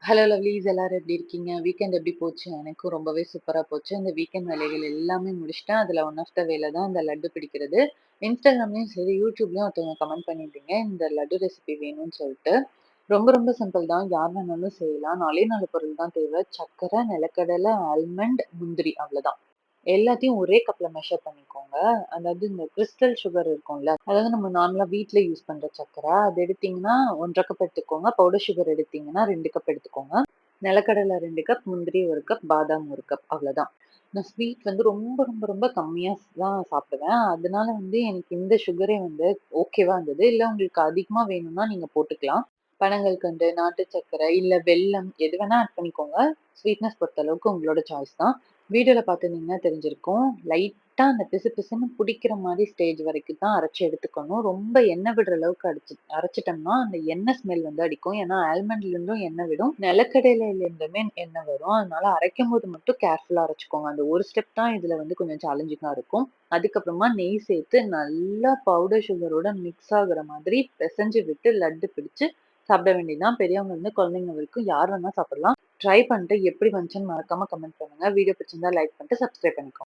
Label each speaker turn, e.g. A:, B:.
A: Hello lovelies எல்லாரும் எப்படி இருக்கீங்க? வீக்கெண்ட் எப்படி போச்சு? எனக்கும் ரொம்பவே சூப்பரா போச்சு. இந்த வீக்கெண்ட் வேலைகள் எல்லாமே முடிச்சுட்டேன். அதுல ஒன் ஆஃப் த வேலை தான் இந்த லட்டு பிடிக்கிறது. Instagramலயும் சரி, YouTubeலயும் ஒருத்தவங்க கமெண்ட் பண்ணியிருந்தீங்க. இந்த லட்டு ரெசிபி வேணும்னு சொல்லிட்டு. ரொம்ப ரொம்ப சிம்பிள் தான். யார் வேணாலும் செய்யலாம். 4 4 பொருள் தான் தேவை. சர்க்கரை, நிலக்கடலை, ஆல்மண்ட், முந்திரி அவ்வளோதான். எல்லாத்தையும் ஒரே கப்ல மெஷர் பண்ணிக்கோங்க. அதாவது இந்த கிறிஸ்டல் சுகர் இருக்கும்ல, அதாவது நம்ம நார்மலா வீட்ல யூஸ் பண்ற சர்க்கரை. அது எடுத்தீங்கன்னா 1 1/2 கப் எடுத்துக்கோங்க. பவுடர் சுகர் எடுத்தீங்கன்னா 2 கப் எடுத்துக்கோங்க. நிலக்கடலை 2 கப், முந்திரி 1 கப், பாதாம் 1 கப் அவ்வளோதான். நான் ஸ்வீட் வந்து ரொம்ப ரொம்ப ரொம்ப கம்மியா தான் சாப்பிடுவேன். அதனால வந்து எனக்கு இந்த சுகரே வந்து ஓகேவா இருந்தது. இல்ல உங்களுக்கு அதிகமா வேணும்னா நீங்க போட்டுக்கலாம். பனங்கல்கண்டு, நாட்டு சர்க்கரை, இல்ல வெல்லம் எது வேணா ஆட் பண்ணிக்கோங்க. ஸ்வீட்னஸ் பொறுத்த அளவுக்கு உங்களோட சாய்ஸ் தான். வீடியோல பார்த்துருந்தீங்கன்னா தெரிஞ்சிருக்கும். லைட்டா அந்த பிசுபிசுன்னு புடிக்கிற மாரி ஸ்டேஜ் வரைக்கும் தான் அரைச்சு எடுத்துக்கணும். ரொம்ப எண்ணெய் விடுற அளவுக்கு அரைச்சுட்டோம்னா, அந்த எண்ணெய் ஸ்மெல் வந்து அடிக்கும். ஏன்னா ஆல்மண்ட்ல இருந்தும் எண்ணெய் விடும். நிலக்கடலையில இருந்துமே எண்ணெய் வரும். அதனால அரைக்கும்போது மட்டும் கேர்ஃபுல்லா அரைச்சுக்கோங்க. அந்த ஒரு ஸ்டெப் தான் இதுல வந்து கொஞ்சம் சேலஞ்சிங்கா இருக்கும். அதுக்கப்புறமா நெய் சேர்த்து நல்லா பவுடர் சுகரோட மிக்ஸ் ஆகுற மாதிரி பெசஞ்சு விட்டு லட்டு பிடிச்சு சாப்பிட வேண்டியது தான். பெரியவங்கல இருந்து குழந்தைங்க வரைக்கும் யார் வேணா சாப்பிடலாம். ட்ரை பண்ணிட்டு எப்படி வந்துச்சுன்னு மறக்காம கமெண்ட் பண்ணுங்க. வீடியோ பிடிச்சிருந்தா லைக் பண்ணிட்டு சப்ஸ்கிரைப் பண்ணிக்கோங்க.